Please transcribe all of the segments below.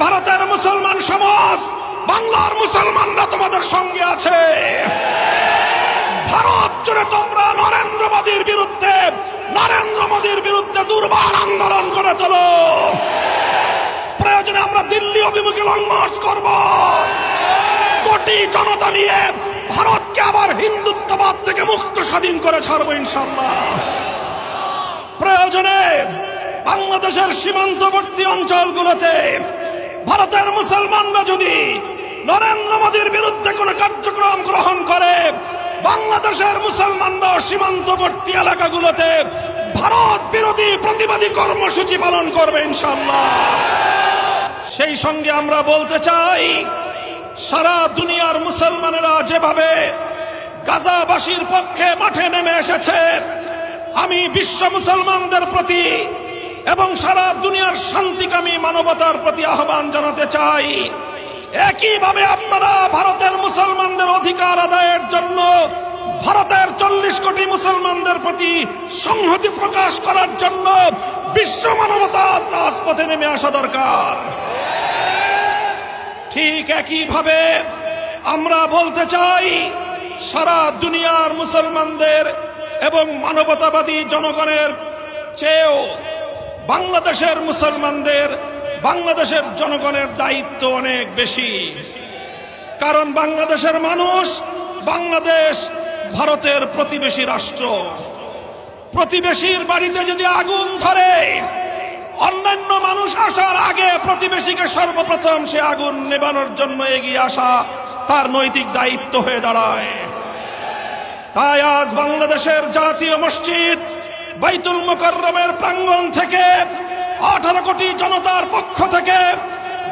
ভারতের মুসলমান সমাজ, বাংলার মুসলমানরা তোমাদের সঙ্গে আছে। ভারত জুড়ে তোমরা নরেন্দ্র মোদীর বিরুদ্ধে দুর্বার আন্দোলন করে তোলো। প্রয়োজনে আমরা দিল্লি অভিমুখে লং মার্চ করব। কোটি জনতা নিয়ে ভারতকে আবার হিন্দুত্ববাদ থেকে মুক্ত স্বাধীন করে ছাড়বো ইনশাআল্লাহ। প্রয়োজনে বাংলাদেশের সীমান্তবর্তী অঞ্চলগুলোতে ভারতের মুসলমানরা যদি নরেন্দ্র মোদীর বিরুদ্ধে কোনো কার্যক্রম গ্রহণ করে, বাংলাদেশের মুসলমানরা সীমান্তবর্তী এলাকাগুলোতে ভারত বিরোধী প্রতিবাদী কর্মসূচি পালন করবে ইনশাআল্লাহ। সেই সঙ্গে আমরা বলতে চাই, সারা দুনিয়ার মুসলমানেরা যেভাবে গাজাবাসীর পক্ষে মাঠে নেমে এসেছে, আমি বিশ্ব মুসলমানদের প্রতি এবং সারা দুনিয়ার শান্তিকামী মানবতার প্রতি আহ্বান জানাতে চাই, একইভাবে আপনারা ভারতের মুসলমানদের অধিকার আদায়ের জন্য ভারতের 40 কোটি মুসলমানদের প্রতি সংহতি প্রকাশ করার জন্য বিশ্ব মানবতা রাজপথে নেমে আসা দরকার। ঠিক একইভাবে আমরা বলতে চাই, সারা দুনিয়ার মুসলমানদের এবং মানবতাবাদী জনগণের চেয়েও বাংলাদেশের মুসলমানদের, বাংলাদেশের জনগণের দায়িত্ব অনেক বেশি। কারণ বাংলাদেশের মানুষ, বাংলাদেশ ভারতের প্রতিবেশী রাষ্ট্র। প্রতিবেশীর বাড়িতে যদি আগুন ধরে, অন্যান্য মানুষ আসার আগে প্রতিবেশীকে সর্বপ্রথম সে আগুন নেভানোর জন্য এগিয়ে আসা তার নৈতিক দায়িত্ব হয়ে দাঁড়ায়। তাই আজ বাংলাদেশের জাতীয় মসজিদ বাইতুল মুকাররমের প্রাঙ্গণ থেকে 18 কোটি জনতার পক্ষ থেকে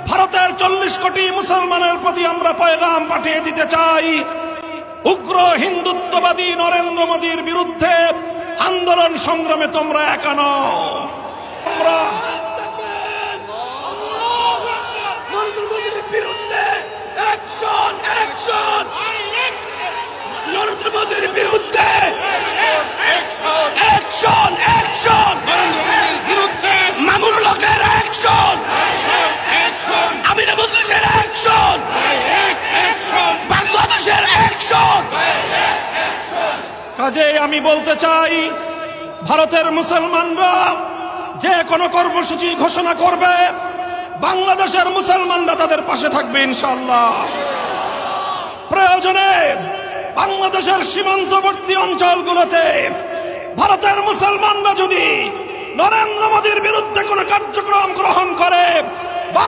ভারতের 40 কোটি মুসলমানের প্রতি আমরা পয়গাম পাঠিয়ে দিতে চাই, উগ্র হিন্দুত্ববাদী নরেন্দ্র মোদীর বিরুদ্ধে আন্দোলন সংগ্রামে তোমরা একা নও। আমরা নরেন্দ্র মোদীর বিরুদ্ধে অ্যাকশন, অ্যাকশন, নরেন্দ্র মোদীর বিরুদ্ধে অ্যাকশন, অ্যাকশন, অ্যাকশন, নরেন্দ্র মোদীর বিরুদ্ধে মামুনুল হকের অ্যাকশন, অ্যাকশন, আমির মজলিসের অ্যাকশন, অ্যাকশন, বাংলাদেশের অ্যাকশন। কাজেই আমি বলতে চাই, ভারতের মুসলমানরা যে কোনো কর্মসূচি ঘোষণা করবে, বাংলাদেশের মুসলমানরা তাদের পাশে থাকবে ইনশাআল্লাহ। প্রয়োজনে বাংলাদেশের সীমান্তবর্তী অঞ্চলগুলোতে ভারতের মুসলমানরা যদি নরেন্দ্র মোদীর বিরুদ্ধে কোনো কার্যক্রম গ্রহণ করে,